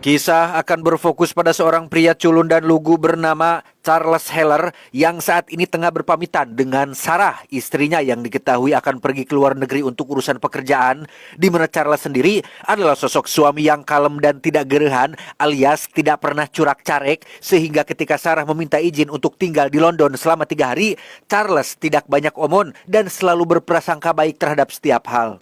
Kisah akan berfokus pada seorang pria culun dan lugu bernama Charles Heller yang saat ini tengah berpamitan dengan Sarah, istrinya yang diketahui akan pergi ke luar negeri untuk urusan pekerjaan, di mana Charles sendiri adalah sosok suami yang kalem dan tidak gerehan alias tidak pernah curak-carek, sehingga ketika Sarah meminta izin untuk tinggal di London selama 3 hari, Charles tidak banyak omong dan selalu berprasangka baik terhadap setiap hal.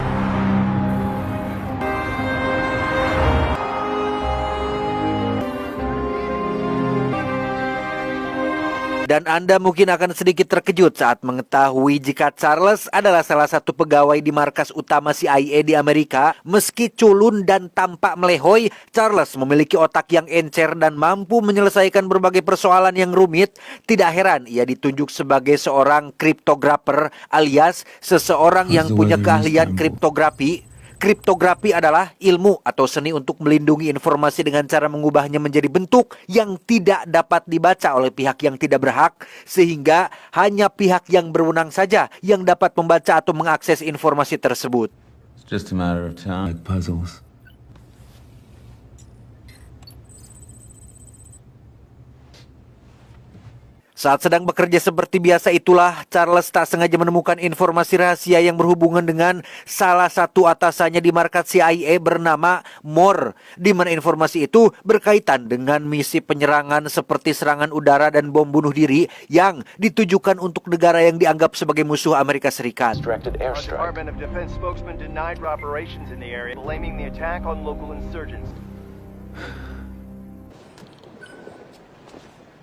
Dan Anda mungkin akan sedikit terkejut saat mengetahui jika Charles adalah salah satu pegawai di markas utama CIA di Amerika. Meski culun dan tampak melehoi, Charles memiliki otak yang encer dan mampu menyelesaikan berbagai persoalan yang rumit. Tidak heran ia ditunjuk sebagai seorang kriptografer alias seseorang yang punya keahlian kriptografi. Kriptografi adalah ilmu atau seni untuk melindungi informasi dengan cara mengubahnya menjadi bentuk yang tidak dapat dibaca oleh pihak yang tidak berhak, sehingga hanya pihak yang berwenang saja yang dapat membaca atau mengakses informasi tersebut. It's just a matter of time. Like puzzles. Saat sedang bekerja seperti biasa itulah Charles tak sengaja menemukan informasi rahasia yang berhubungan dengan salah satu atasannya di markas CIA bernama Moore, di mana informasi itu berkaitan dengan misi penyerangan seperti serangan udara dan bom bunuh diri yang ditujukan untuk negara yang dianggap sebagai musuh Amerika Serikat. Department of Defense spokesman denied operations in the area, blaming the attack on local insurgents.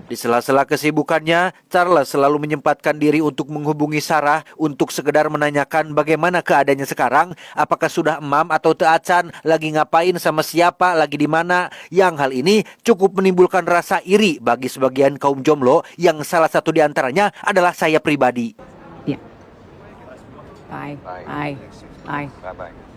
Di sela-sela kesibukannya, Charles selalu menyempatkan diri untuk menghubungi Sarah untuk sekedar menanyakan bagaimana keadaannya sekarang, apakah sudah emam atau teacan, lagi ngapain sama siapa, lagi di mana. Yang hal ini cukup menimbulkan rasa iri bagi sebagian kaum jomblo yang salah satu di antaranya adalah saya pribadi. Yeah. Bye. Bye. Bye. Bye-bye.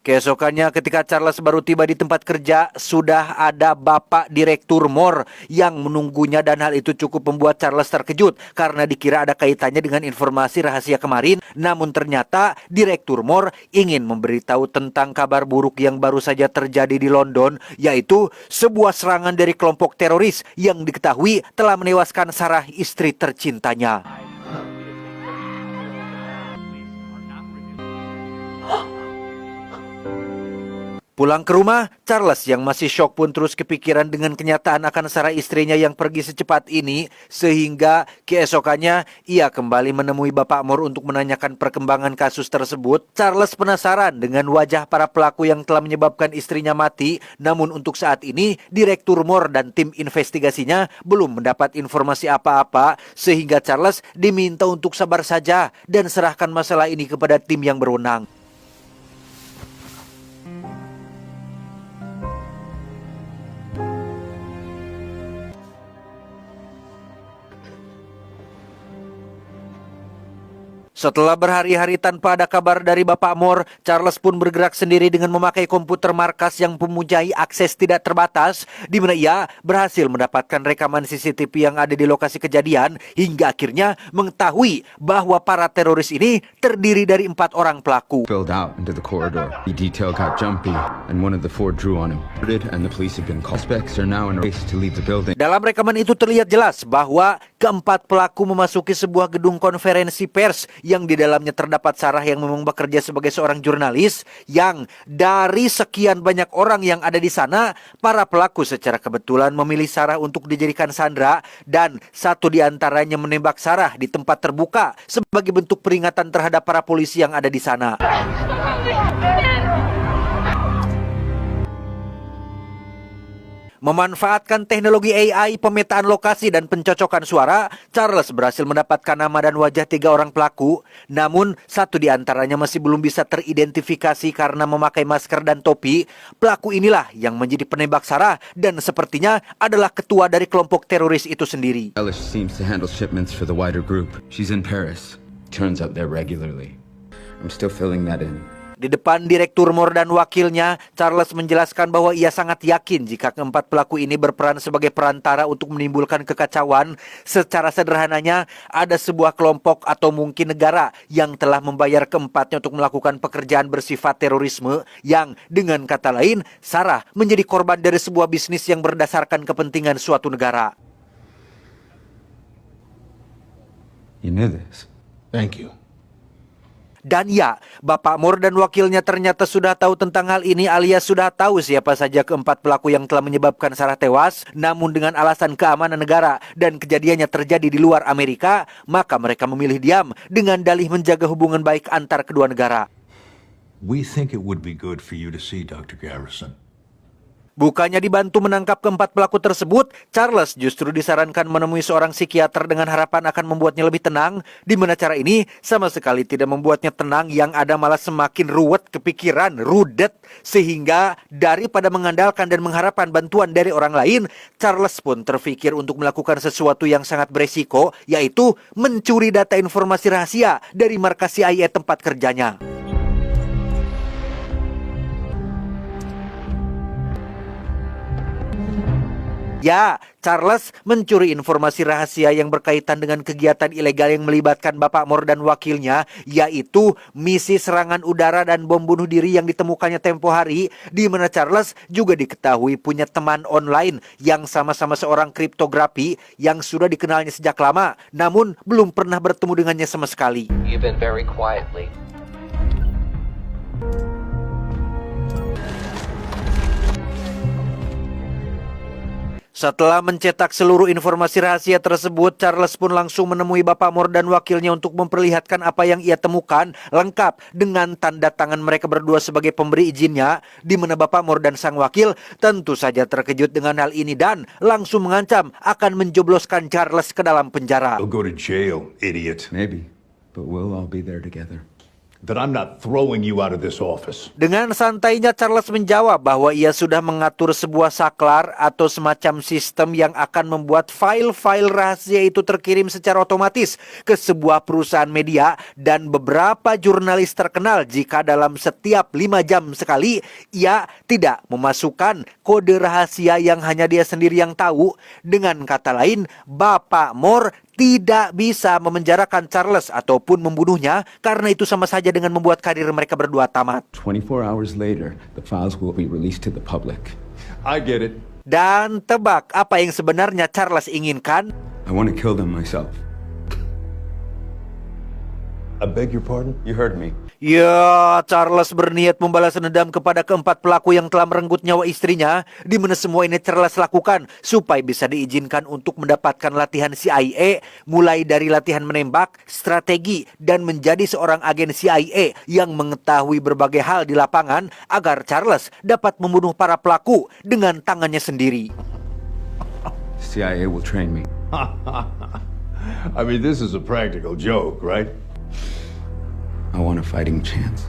Keesokannya ketika Charles baru tiba di tempat kerja, sudah ada Bapak Direktur Moore yang menunggunya dan hal itu cukup membuat Charles terkejut karena dikira ada kaitannya dengan informasi rahasia kemarin. Namun ternyata Direktur Moore ingin memberitahu tentang kabar buruk yang baru saja terjadi di London, yaitu sebuah serangan dari kelompok teroris yang diketahui telah menewaskan Sarah, istri tercintanya. Pulang ke rumah, Charles yang masih syok pun terus kepikiran dengan kenyataan akan Sarah, istrinya yang pergi secepat ini, sehingga keesokannya ia kembali menemui Bapak Moore untuk menanyakan perkembangan kasus tersebut. Charles penasaran dengan wajah para pelaku yang telah menyebabkan istrinya mati, namun untuk saat ini Direktur Moore dan tim investigasinya belum mendapat informasi apa-apa, sehingga Charles diminta untuk sabar saja dan serahkan masalah ini kepada tim yang berwenang. Setelah berhari-hari tanpa ada kabar dari Bapak Moore, Charles pun bergerak sendiri dengan memakai komputer markas yang mempunyai akses tidak terbatas, di mana ia berhasil mendapatkan rekaman CCTV yang ada di lokasi kejadian, hingga akhirnya mengetahui bahwa para teroris ini terdiri dari 4 orang pelaku. Spilled out into the corridor. The detail got jumpy, and one of the 4 drew on him. And the police have been called. Suspects are now in a race to leave the building. Dalam rekaman itu terlihat jelas bahwa keempat pelaku memasuki sebuah gedung konferensi pers yang di dalamnya terdapat Sarah yang memang bekerja sebagai seorang jurnalis, yang dari sekian banyak orang yang ada di sana, para pelaku secara kebetulan memilih Sarah untuk dijadikan sandera dan satu di antaranya menembak Sarah di tempat terbuka sebagai bentuk peringatan terhadap para polisi yang ada di sana. Memanfaatkan teknologi AI, pemetaan lokasi, dan pencocokan suara, Charles berhasil mendapatkan nama dan wajah 3 orang pelaku. Namun, satu di antaranya masih belum bisa teridentifikasi karena memakai masker dan topi. Pelaku inilah yang menjadi penembak Sarah dan sepertinya adalah ketua dari kelompok teroris itu sendiri. Elish seems to handle shipments for the wider group. She's in Paris. Turns up there regularly. I'm still filling that in. Di depan Direktur Moore dan wakilnya, Charles menjelaskan bahwa ia sangat yakin jika keempat pelaku ini berperan sebagai perantara untuk menimbulkan kekacauan. Secara sederhananya, ada sebuah kelompok atau mungkin negara yang telah membayar keempatnya untuk melakukan pekerjaan bersifat terorisme yang, dengan kata lain, Sarah menjadi korban dari sebuah bisnis yang berdasarkan kepentingan suatu negara. You knew this. Thank you. Dan ya, Bapak Moore dan wakilnya ternyata sudah tahu tentang hal ini alias sudah tahu siapa saja keempat pelaku yang telah menyebabkan Sarah tewas. Namun dengan alasan keamanan negara dan kejadiannya terjadi di luar Amerika, maka mereka memilih diam dengan dalih menjaga hubungan baik antar kedua negara. We think it would be good for you to see Dr. Garrison. Bukannya dibantu menangkap keempat pelaku tersebut, Charles justru disarankan menemui seorang psikiater dengan harapan akan membuatnya lebih tenang, di mana cara ini sama sekali tidak membuatnya tenang, yang ada malah semakin ruwet kepikiran, rudet, sehingga daripada mengandalkan dan mengharapkan bantuan dari orang lain, Charles pun terpikir untuk melakukan sesuatu yang sangat beresiko, yaitu mencuri data informasi rahasia dari markas CIA tempat kerjanya. Ya, Charles mencuri informasi rahasia yang berkaitan dengan kegiatan ilegal yang melibatkan Bapak Moore dan wakilnya, yaitu misi serangan udara dan bom bunuh diri yang ditemukannya tempo hari, di mana Charles juga diketahui punya teman online yang sama-sama seorang kriptografi yang sudah dikenalnya sejak lama, namun belum pernah bertemu dengannya sama sekali. You've been very quiet lately. Setelah mencetak seluruh informasi rahasia tersebut, Charles pun langsung menemui Bapak Moore dan wakilnya untuk memperlihatkan apa yang ia temukan, lengkap dengan tanda tangan mereka berdua sebagai pemberi izinnya, di mana Bapak Moore dan sang wakil tentu saja terkejut dengan hal ini dan langsung mengancam akan menjobloskan Charles ke dalam penjara. You'll go to jail, idiot. Maybe, but we'll all be there together. That I'm not throwing you out of this office. Dengan santainya Charles menjawab bahwa ia sudah mengatur sebuah saklar atau semacam sistem yang akan membuat file-file rahasia itu terkirim secara otomatis ke sebuah perusahaan media dan beberapa jurnalis terkenal jika dalam setiap 5 jam sekali ia tidak memasukkan kode rahasia yang hanya dia sendiri yang tahu. Dengan kata lain, Bapak Moore tidak bisa memenjarakan Charles ataupun membunuhnya karena itu sama saja dengan membuat karir mereka berdua tamat. 24 hours later, the files will be released to the public. I get it. Dan tebak apa yang sebenarnya Charles inginkan? I want to kill them myself. I beg your pardon? You heard me. Ya, Charles berniat membalas dendam kepada keempat pelaku yang telah merenggut nyawa istrinya, di mana semua ini Charles lakukan supaya bisa diizinkan untuk mendapatkan latihan CIA, mulai dari latihan menembak, strategi, dan menjadi seorang agen CIA yang mengetahui berbagai hal di lapangan agar Charles dapat membunuh para pelaku dengan tangannya sendiri. CIA will train me. I mean, this is a practical joke, right? I want a fighting chance.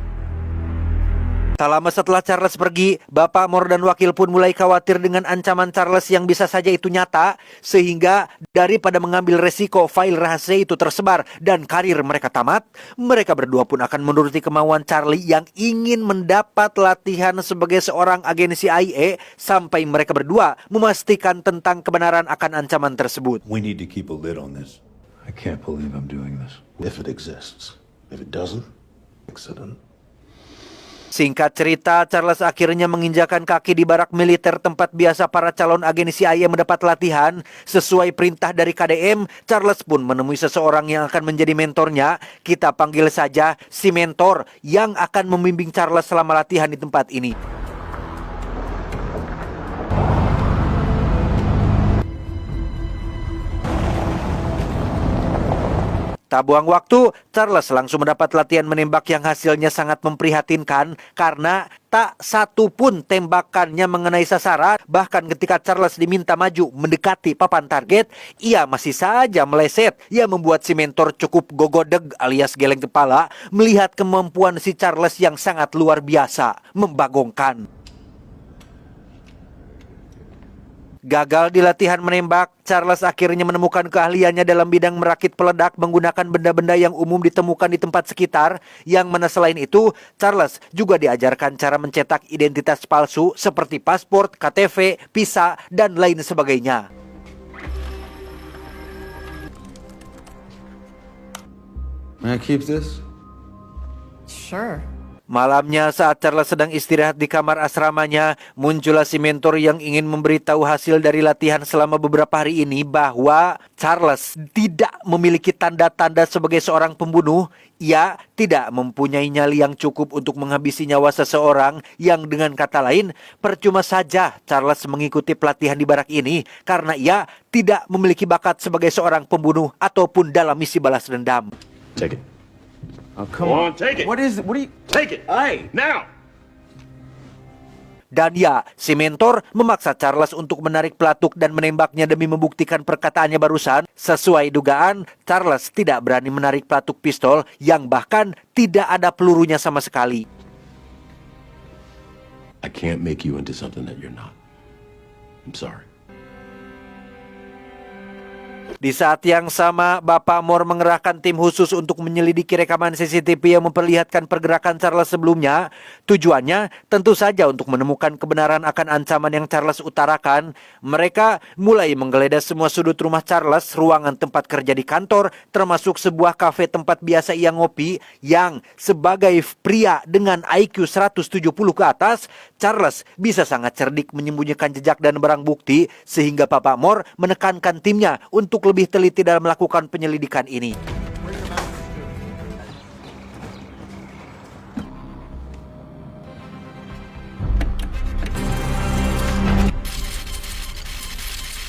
Tak lama setelah Charles pergi, Bapak Moore dan wakil pun mulai khawatir dengan ancaman Charles yang bisa saja itu nyata, sehingga daripada mengambil resiko file rahasia itu tersebar dan karir mereka tamat, mereka berdua pun akan menuruti kemauan Charlie yang ingin mendapat latihan sebagai seorang agen CIA sampai mereka berdua memastikan tentang kebenaran akan ancaman tersebut. We need to keep a lid on this. I can't believe I'm doing this. If it exists. If it doesn't, accident. Singkat cerita, Charles akhirnya menginjakan kaki di barak militer tempat biasa para calon agen CIA mendapat latihan. Sesuai perintah dari KDM, Charles pun menemui seseorang yang akan menjadi mentornya. Kita panggil saja si mentor yang akan membimbing Charles selama latihan di tempat ini. Tak buang waktu, Charles langsung mendapat latihan menembak yang hasilnya sangat memprihatinkan karena tak satu pun tembakannya mengenai sasaran. Bahkan ketika Charles diminta maju mendekati papan target, ia masih saja meleset. Ia membuat si mentor cukup gogodeg alias geleng kepala melihat kemampuan si Charles yang sangat luar biasa, membagongkan. Gagal di latihan menembak, Charles akhirnya menemukan keahliannya dalam bidang merakit peledak menggunakan benda-benda yang umum ditemukan di tempat sekitar. Yang mana selain itu, Charles juga diajarkan cara mencetak identitas palsu seperti paspor, KTP, visa, dan lain sebagainya. May I keep this? Sure. Malamnya saat Charles sedang istirahat di kamar asramanya, muncullah si mentor yang ingin memberitahu hasil dari latihan selama beberapa hari ini bahwa Charles tidak memiliki tanda-tanda sebagai seorang pembunuh. Ia tidak mempunyai nyali yang cukup untuk menghabisi nyawa seseorang, yang dengan kata lain, percuma saja Charles mengikuti pelatihan di barak ini karena ia tidak memiliki bakat sebagai seorang pembunuh ataupun dalam misi balas dendam. Take it. Oh, come on, take it. What are you? Take it. Hey, now. Dan ya, si mentor memaksa Charles untuk menarik pelatuk dan menembaknya demi membuktikan perkataannya barusan. Sesuai dugaan, Charles tidak berani menarik pelatuk pistol yang bahkan tidak ada pelurunya sama sekali. I can't make you into something that you're not. I'm sorry. Di saat yang sama, Bapak Moore mengerahkan tim khusus untuk menyelidiki rekaman CCTV yang memperlihatkan pergerakan Charles sebelumnya. Tujuannya tentu saja untuk menemukan kebenaran akan ancaman yang Charles utarakan. Mereka mulai menggeledah semua sudut rumah Charles, ruangan tempat kerja di kantor, termasuk sebuah kafe tempat biasa ia ngopi, yang sebagai pria dengan IQ 170 ke atas, Charles bisa sangat cerdik menyembunyikan jejak dan barang bukti, sehingga Bapak Moore menekankan timnya untuk lebih teliti dalam melakukan penyelidikan ini.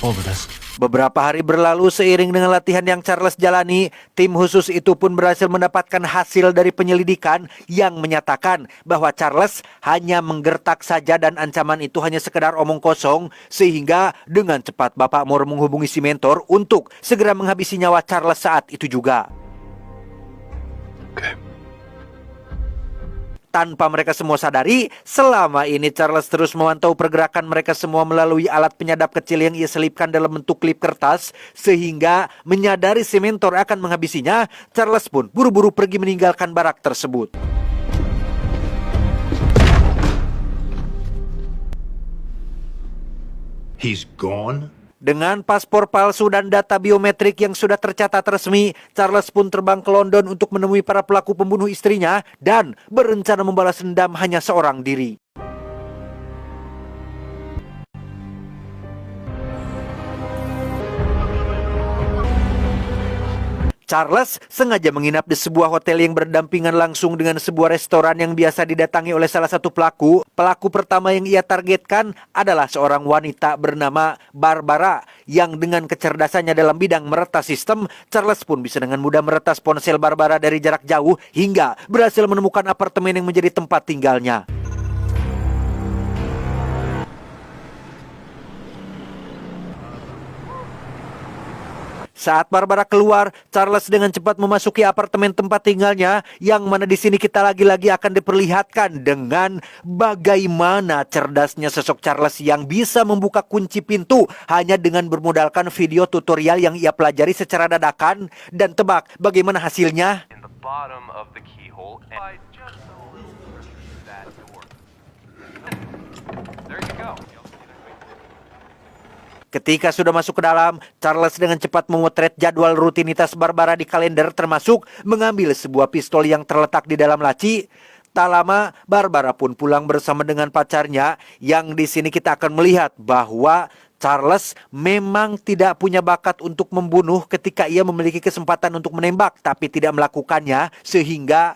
Over this. Beberapa hari berlalu seiring dengan latihan yang Charles jalani, tim khusus itu pun berhasil mendapatkan hasil dari penyelidikan yang menyatakan bahwa Charles hanya menggertak saja dan ancaman itu hanya sekedar omong kosong, sehingga dengan cepat Bapak Moore menghubungi si mentor untuk segera menghabisi nyawa Charles saat itu juga. Tanpa mereka semua sadari, selama ini Charles terus memantau pergerakan mereka semua melalui alat penyadap kecil yang ia selipkan dalam bentuk klip kertas, sehingga menyadari si mentor akan menghabisinya, Charles pun buru-buru pergi meninggalkan barak tersebut. He's gone? Dengan paspor palsu dan data biometrik yang sudah tercatat resmi, Charles pun terbang ke London untuk menemui para pelaku pembunuh istrinya dan berencana membalas dendam hanya seorang diri. Charles sengaja menginap di sebuah hotel yang berdampingan langsung dengan sebuah restoran yang biasa didatangi oleh salah satu pelaku. Pelaku pertama yang ia targetkan adalah seorang wanita bernama Barbara, yang dengan kecerdasannya dalam bidang meretas sistem, Charles pun bisa dengan mudah meretas ponsel Barbara dari jarak jauh hingga berhasil menemukan apartemen yang menjadi tempat tinggalnya. Saat Barbara keluar, Charles dengan cepat memasuki apartemen tempat tinggalnya, yang mana di sini kita lagi-lagi akan diperlihatkan dengan bagaimana cerdasnya sosok Charles yang bisa membuka kunci pintu hanya dengan bermodalkan video tutorial yang ia pelajari secara dadakan. Dan tebak bagaimana hasilnya? In the bottom of the keyhole and by just a little that door. There you go. Ketika sudah masuk ke dalam, Charles dengan cepat memotret jadwal rutinitas Barbara di kalender, termasuk mengambil sebuah pistol yang terletak di dalam laci. Tak lama, Barbara pun pulang bersama dengan pacarnya, yang di sini kita akan melihat bahwa Charles memang tidak punya bakat untuk membunuh ketika ia memiliki kesempatan untuk menembak, tapi tidak melakukannya, sehingga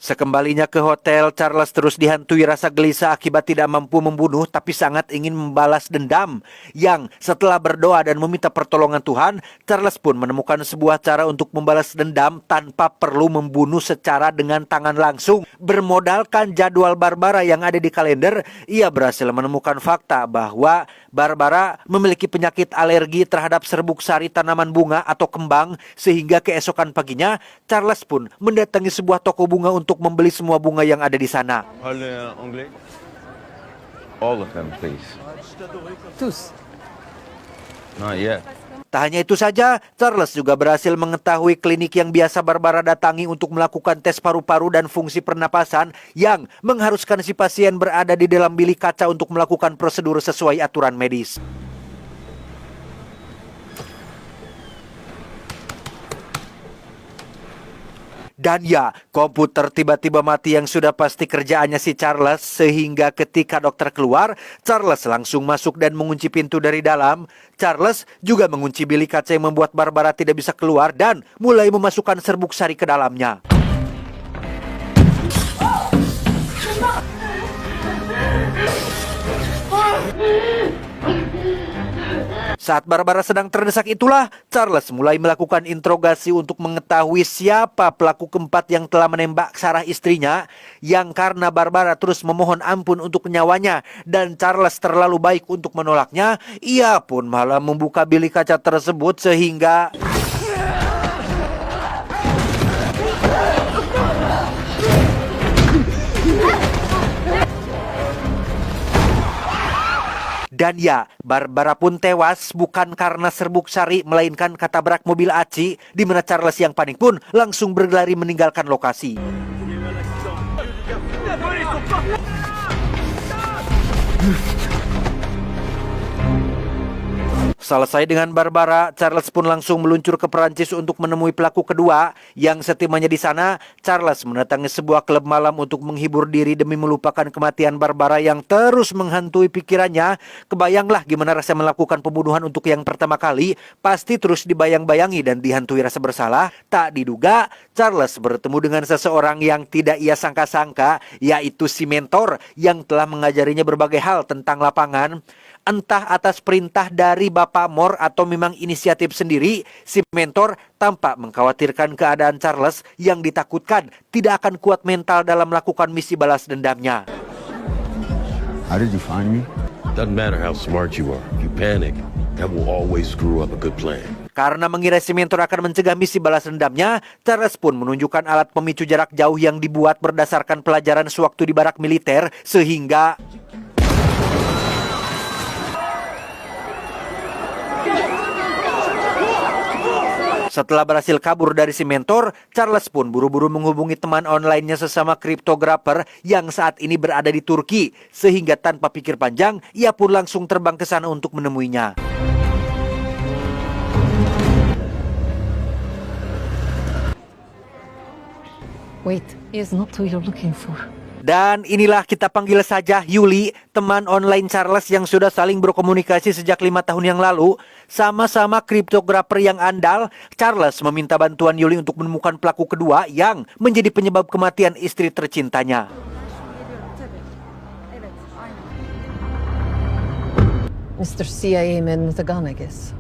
sekembalinya ke hotel, Charles terus dihantui rasa gelisah akibat tidak mampu membunuh tapi sangat ingin membalas dendam. Yang setelah berdoa dan meminta pertolongan Tuhan, Charles pun menemukan sebuah cara untuk membalas dendam tanpa perlu membunuh secara dengan tangan langsung. Bermodalkan jadwal Barbara yang ada di kalender, ia berhasil menemukan fakta bahwa Barbara memiliki penyakit alergi terhadap serbuk sari tanaman bunga atau kembang, sehingga keesokan paginya Charles pun mendatangi sebuah toko bunga untuk untuk membeli semua bunga yang ada di sana. Parlez anglais? All of them, please. Tous. Not yet. Tak hanya itu saja, Charles juga berhasil mengetahui klinik yang biasa Barbara datangi untuk melakukan tes paru-paru dan fungsi pernapasan yang mengharuskan si pasien berada di dalam bilik kaca untuk melakukan prosedur sesuai aturan medis. Dan ya, komputer tiba-tiba mati yang sudah pasti kerjaannya si Charles, sehingga ketika dokter keluar, Charles langsung masuk dan mengunci pintu dari dalam. Charles juga mengunci bilik kaca yang membuat Barbara tidak bisa keluar dan mulai memasukkan serbuk sari ke dalamnya. Saat Barbara sedang terdesak itulah, Charles mulai melakukan interogasi untuk mengetahui siapa pelaku keempat yang telah menembak Sarah istrinya, yang karena Barbara terus memohon ampun untuk nyawanya dan Charles terlalu baik untuk menolaknya, ia pun malah membuka bilik kaca tersebut sehingga dan ya, Barbara pun tewas bukan karena serbuk sari, melainkan ketabrak mobil Aci, di mana Charles yang panik pun langsung berlari meninggalkan lokasi. Selesai dengan Barbara, Charles pun langsung meluncur ke Perancis untuk menemui pelaku kedua. Yang setibanya di sana, Charles mendatangi sebuah klub malam untuk menghibur diri demi melupakan kematian Barbara yang terus menghantui pikirannya. Kebayanglah gimana rasa melakukan pembunuhan untuk yang pertama kali, pasti terus dibayang-bayangi dan dihantui rasa bersalah. Tak diduga, Charles bertemu dengan seseorang yang tidak ia sangka-sangka, yaitu si mentor yang telah mengajarinya berbagai hal tentang lapangan. Entah atas perintah dari Bapak Moore atau memang inisiatif sendiri, si mentor tampak mengkhawatirkan keadaan Charles yang ditakutkan tidak akan kuat mental dalam melakukan misi balas dendamnya. How did you find me? Doesn't matter how smart you are. If you panic, that will always screw up a good plan. Karena mengira si mentor akan mencegah misi balas dendamnya, Charles pun menunjukkan alat pemicu jarak jauh yang dibuat berdasarkan pelajaran sewaktu di barak militer, sehingga setelah berhasil kabur dari si mentor, Charles pun buru-buru menghubungi teman online-nya sesama kriptografer yang saat ini berada di Turki, sehingga tanpa pikir panjang, ia pun langsung terbang ke sana untuk menemuinya. Wait, he is not who you're looking for. Dan inilah kita panggil saja Yuli, teman online Charles yang sudah saling berkomunikasi sejak 5 tahun yang lalu. Sama-sama kriptografer yang andal, Charles meminta bantuan Yuli untuk menemukan pelaku kedua yang menjadi penyebab kematian istri tercintanya. Mr. CIA man with a gun, I guess.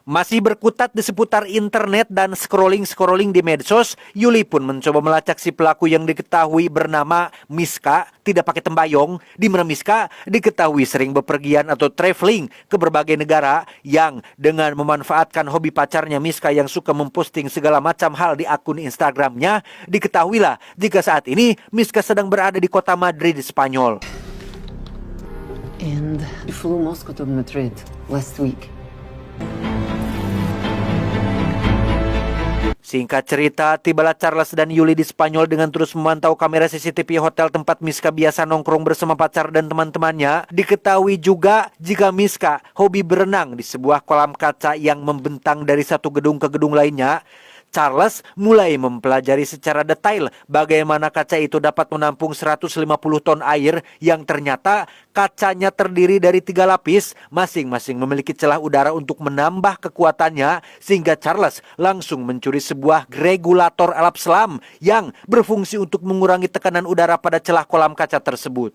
Masih berkutat di seputar internet dan scrolling di medsos, Yuli pun mencoba melacak si pelaku yang diketahui bernama Miska, tidak pakai tembayong, di mana Miska diketahui sering bepergian atau traveling ke berbagai negara, yang dengan memanfaatkan hobi pacarnya Miska yang suka memposting segala macam hal di akun Instagramnya, diketahuilah jika saat ini Miska sedang berada di kota Madrid, Spanyol. And he flew Moscow to Madrid last week. Singkat cerita, tibalah Charles dan Yuli di Spanyol dengan terus memantau kamera CCTV hotel tempat Miska biasa nongkrong bersama pacar dan teman-temannya. Diketahui juga jika Miska hobi berenang di sebuah kolam kaca yang membentang dari satu gedung ke gedung lainnya. Charles mulai mempelajari secara detail bagaimana kaca itu dapat menampung 150 ton air yang ternyata kacanya terdiri dari 3 lapis, masing-masing memiliki celah udara untuk menambah kekuatannya, sehingga Charles langsung mencuri sebuah regulator alap selam yang berfungsi untuk mengurangi tekanan udara pada celah kolam kaca tersebut.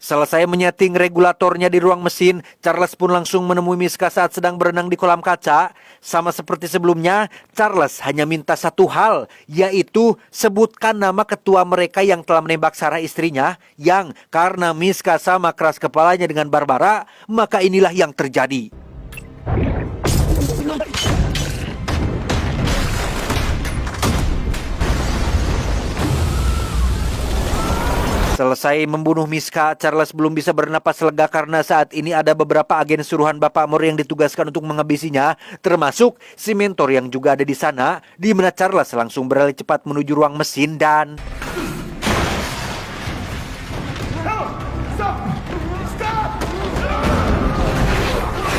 Selesai menyeting regulatornya di ruang mesin, Charles pun langsung menemui Miska saat sedang berenang di kolam kaca. Sama seperti sebelumnya, Charles hanya minta satu hal, yaitu sebutkan nama ketua mereka yang telah menembak Sarah istrinya, yang karena Miska sama keras kepalanya dengan Barbara, maka inilah yang terjadi. Selesai membunuh Miska, Charles belum bisa bernapas lega karena saat ini ada beberapa agen suruhan Bapak Moore yang ditugaskan untuk menghabisinya, termasuk si mentor yang juga ada di sana, di mana Charles langsung berlari cepat menuju ruang mesin dan...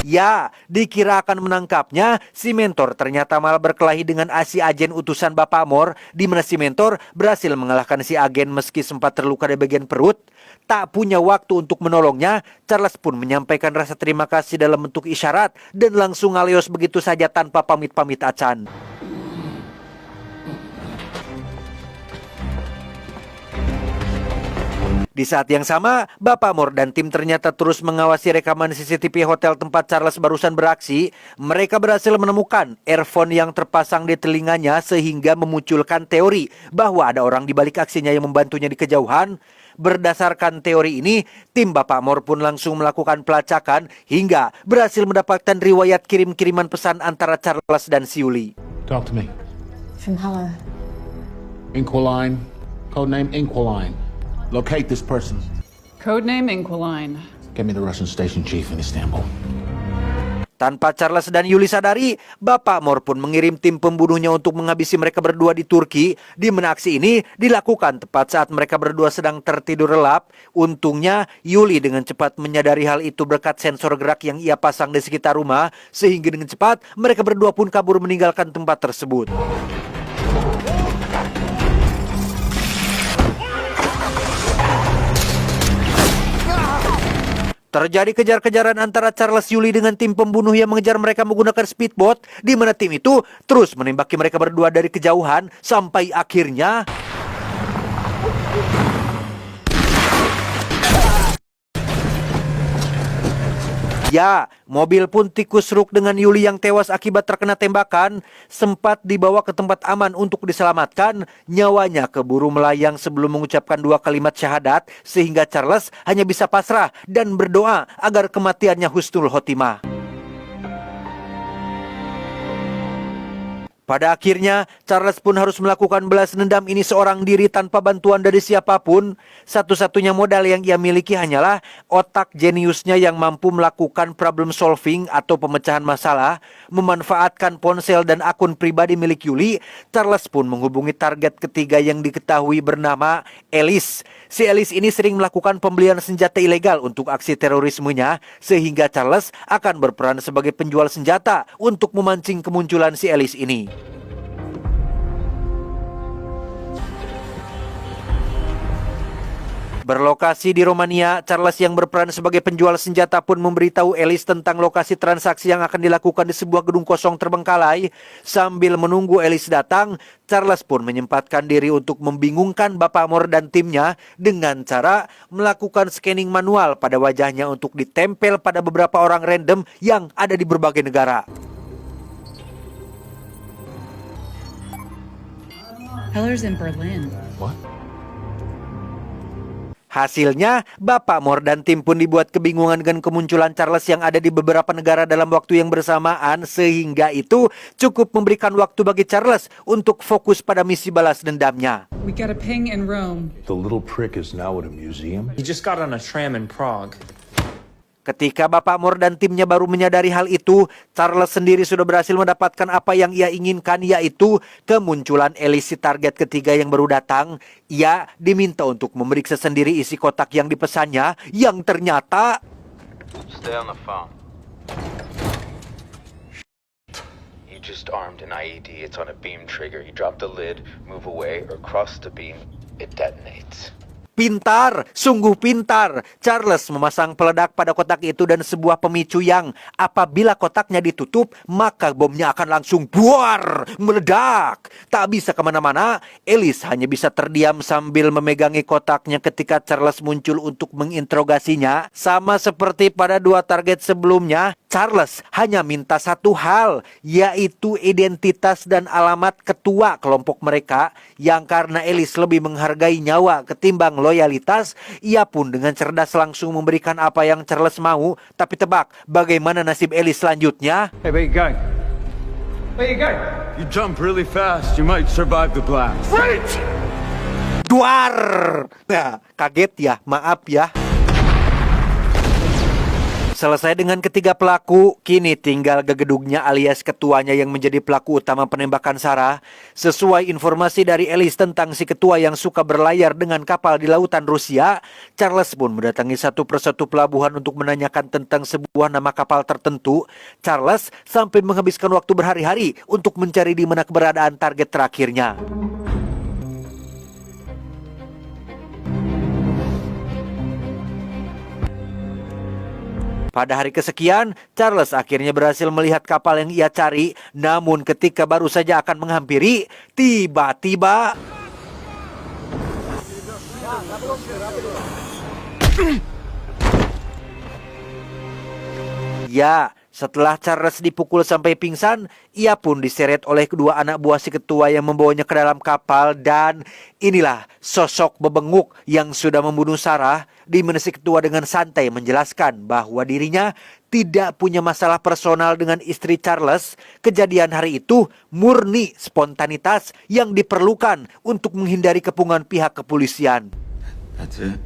Ya, dikira akan menangkapnya, si mentor ternyata malah berkelahi dengan si agen utusan Bapak Moore, di mana si mentor berhasil mengalahkan si agen meski sempat terluka di bagian perut. Tak punya waktu untuk menolongnya, Charles pun menyampaikan rasa terima kasih dalam bentuk isyarat dan langsung ngaleos begitu saja tanpa pamit-pamit acan. Di saat yang sama, Bapak Moore dan tim ternyata terus mengawasi rekaman CCTV hotel tempat Charles barusan beraksi. Mereka berhasil menemukan earphone yang terpasang di telinganya sehingga memunculkan teori bahwa ada orang di balik aksinya yang membantunya di kejauhan. Berdasarkan teori ini, tim Bapak Moore pun langsung melakukan pelacakan hingga berhasil mendapatkan riwayat kirim-kiriman pesan antara Charles dan Yuli. Talk to me. From Hala. Inquiline. Codename Inquiline. Locate this person. Codename Inquiline. Get me the Russian station chief in Istanbul. Tanpa Charles dan Yuli sadari, Bapak Moore pun mengirim tim pembunuhnya untuk menghabisi mereka berdua di Turki, di mana aksi ini dilakukan tepat saat mereka berdua sedang tertidur lelap. Untungnya, Yuli dengan cepat menyadari hal itu berkat sensor gerak yang ia pasang di sekitar rumah, sehingga dengan cepat mereka berdua pun kabur meninggalkan tempat tersebut. Terjadi kejar-kejaran antara Charles Yuli dengan tim pembunuh yang mengejar mereka menggunakan speedboat, di mana tim itu terus menembaki mereka berdua dari kejauhan sampai akhirnya... Ya, mobil pun tikus ruk dengan Yuli yang tewas akibat terkena tembakan sempat dibawa ke tempat aman untuk diselamatkan. Nyawanya keburu melayang sebelum mengucapkan 2 kalimat syahadat sehingga Charles hanya bisa pasrah dan berdoa agar kematiannya husnul khotimah. Pada akhirnya, Charles pun harus melakukan balas dendam ini seorang diri tanpa bantuan dari siapapun. Satu-satunya modal yang ia miliki hanyalah otak jeniusnya yang mampu melakukan problem solving atau pemecahan masalah. Memanfaatkan ponsel dan akun pribadi milik Yuli, Charles pun menghubungi target ketiga yang diketahui bernama Ellis. Si Ellis ini sering melakukan pembelian senjata ilegal untuk aksi terorismenya, sehingga Charles akan berperan sebagai penjual senjata untuk memancing kemunculan si Ellis ini. Berlokasi di Romania, Charles yang berperan sebagai penjual senjata pun memberitahu Ellis tentang lokasi transaksi yang akan dilakukan di sebuah gedung kosong terbengkalai. Sambil menunggu Ellis datang, Charles pun menyempatkan diri untuk membingungkan Bapak Moore dan timnya dengan cara melakukan scanning manual pada wajahnya untuk ditempel pada beberapa orang random yang ada di berbagai negara. Heller's in Berlin. What? Hasilnya, Bapak Moore dan tim pun dibuat kebingungan dengan kemunculan Charles yang ada di beberapa negara dalam waktu yang bersamaan, sehingga itu cukup memberikan waktu bagi Charles untuk fokus pada misi balas dendamnya. We got a ping in Rome. The little prick is now at a museum. He just got on a tram in Prague. Ketika Bapak Moore dan timnya baru menyadari hal itu, Charles sendiri sudah berhasil mendapatkan apa yang ia inginkan, yaitu kemunculan Ellis, si target ketiga yang baru datang. Ia diminta untuk memeriksa sendiri isi kotak yang dipesannya, yang ternyata... Stay on the phone. You just armed an IED. It's on a beam trigger. You drop the lid, move away, or cross the beam. It detonates. Pintar, sungguh pintar. Charles memasang peledak pada kotak itu dan sebuah pemicu yang apabila kotaknya ditutup, maka bomnya akan langsung buar, meledak. Tak bisa kemana-mana, Ellis hanya bisa terdiam sambil memegangi kotaknya ketika Charles muncul untuk menginterogasinya. Sama seperti pada 2 target sebelumnya, Charles hanya minta satu hal, yaitu identitas dan alamat ketua kelompok mereka, yang karena Ellis lebih menghargai nyawa ketimbang loyalitas, ia pun dengan cerdas langsung memberikan apa yang Charles mau. Tapi tebak, bagaimana nasib Ellis selanjutnya? Hey, where you going? Where you going? You jump really fast, you might survive the blast. Wait! Duar! Nah, kaget ya, maaf ya. Selesai dengan ketiga pelaku, kini tinggal gegedugnya alias ketuanya yang menjadi pelaku utama penembakan Sarah. Sesuai informasi dari Ellis tentang si ketua yang suka berlayar dengan kapal di lautan Rusia, Charles pun mendatangi satu persatu pelabuhan untuk menanyakan tentang sebuah nama kapal tertentu. Charles sampai menghabiskan waktu berhari-hari untuk mencari di mana keberadaan target terakhirnya. Pada hari kesekian, Charles akhirnya berhasil melihat kapal yang ia cari. Namun ketika baru saja akan menghampiri, tiba-tiba... Ya, setelah Charles dipukul sampai pingsan, ia pun diseret oleh kedua anak buah si ketua yang membawanya ke dalam kapal. Dan inilah sosok bebenguk yang sudah membunuh Sarah, di mana si ketua dengan santai menjelaskan bahwa dirinya tidak punya masalah personal dengan istri Charles. Kejadian hari itu murni spontanitas yang diperlukan untuk menghindari kepungan pihak kepolisian. That's it.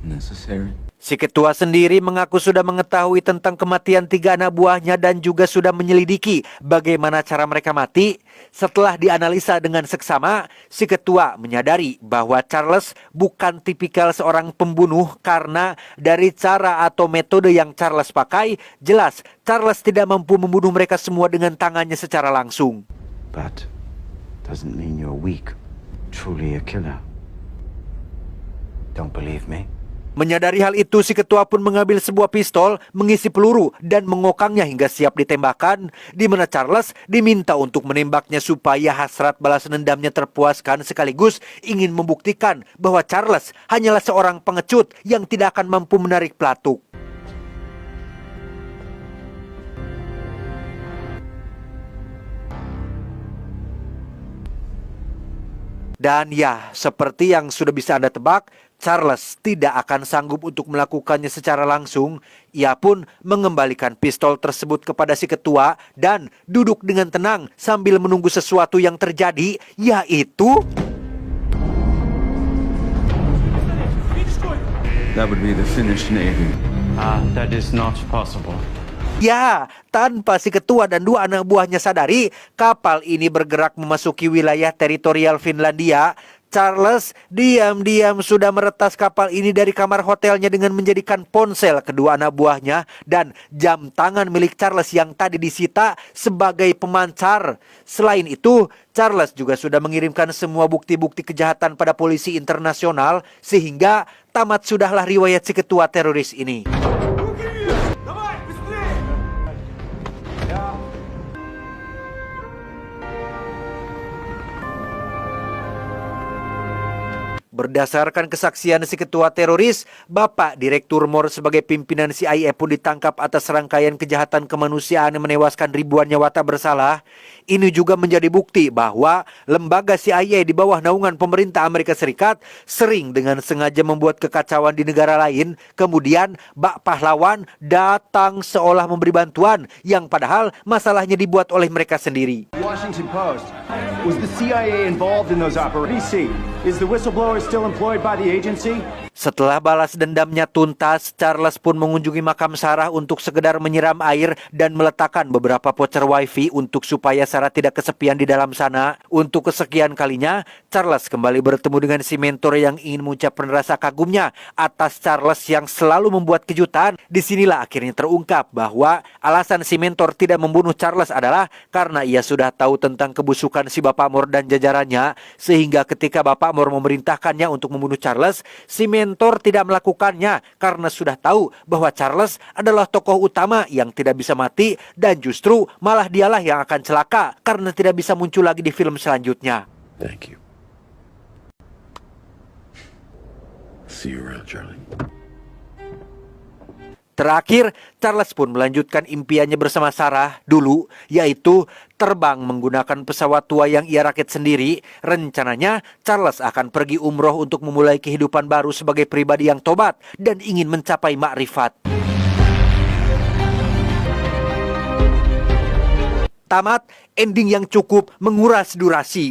Necessary. Si ketua sendiri mengaku sudah mengetahui tentang kematian 3 anak buahnya dan juga sudah menyelidiki bagaimana cara mereka mati. Setelah dianalisa dengan seksama, si ketua menyadari bahwa Charles bukan tipikal seorang pembunuh karena dari cara atau metode yang Charles pakai, jelas Charles tidak mampu membunuh mereka semua dengan tangannya secara langsung. But doesn't mean you're weak. Truly a killer. Don't believe me? Menyadari hal itu, si ketua pun mengambil sebuah pistol, mengisi peluru, dan mengokangnya hingga siap ditembakkan, di mana Charles diminta untuk menembaknya supaya hasrat balas dendamnya terpuaskan, sekaligus ingin membuktikan bahwa Charles hanyalah seorang pengecut yang tidak akan mampu menarik pelatuk. Dan ya, seperti yang sudah bisa Anda tebak, Charles tidak akan sanggup untuk melakukannya secara langsung. Ia pun mengembalikan pistol tersebut kepada si ketua dan duduk dengan tenang sambil menunggu sesuatu yang terjadi, yaitu... That would be the Finnish Navy. That is not possible. Ya, tanpa si ketua dan 2 anak buahnya sadari, kapal ini bergerak memasuki wilayah teritorial Finlandia. Charles diam-diam sudah meretas kapal ini dari kamar hotelnya dengan menjadikan ponsel kedua anak buahnya dan jam tangan milik Charles yang tadi disita sebagai pemancar. Selain itu, Charles juga sudah mengirimkan semua bukti-bukti kejahatan pada polisi internasional, sehingga tamat sudahlah riwayat si ketua teroris ini. Berdasarkan kesaksian si ketua teroris, Bapak Direktur Moore sebagai pimpinan CIA pun ditangkap atas rangkaian kejahatan kemanusiaan yang menewaskan ribuan nyawa tak bersalah. Ini juga menjadi bukti bahwa lembaga CIA di bawah naungan pemerintah Amerika Serikat sering dengan sengaja membuat kekacauan di negara lain. Kemudian bak pahlawan datang seolah memberi bantuan yang padahal masalahnya dibuat oleh mereka sendiri. Washington Post. Was the CIA involved in those operations? Is the whistleblower still employed by the agency? Setelah balas dendamnya tuntas, Charles pun mengunjungi makam Sarah untuk sekedar menyiram air dan meletakkan beberapa voucher wifi untuk supaya Sarah tidak kesepian di dalam sana. Untuk kesekian kalinya, Charles kembali bertemu dengan si mentor yang ingin mengucapkan rasa kagumnya atas Charles yang selalu membuat kejutan. Disinilah akhirnya terungkap bahwa alasan si mentor tidak membunuh Charles adalah karena ia sudah tahu tentang kebusukan si Bapak Mor dan jajarannya, sehingga ketika Bapak Mor memerintahkannya untuk membunuh Charles, si mentor tidak melakukannya karena sudah tahu bahwa Charles adalah tokoh utama yang tidak bisa mati dan justru malah dialah yang akan celaka karena tidak bisa muncul lagi di film selanjutnya. Thank you. See you around, Charlie. Terakhir, Charles pun melanjutkan impiannya bersama Sarah dulu, yaitu terbang menggunakan pesawat tua yang ia rakit sendiri. Rencananya, Charles akan pergi umroh untuk memulai kehidupan baru sebagai pribadi yang tobat dan ingin mencapai makrifat. Tamat, ending yang cukup menguras durasi.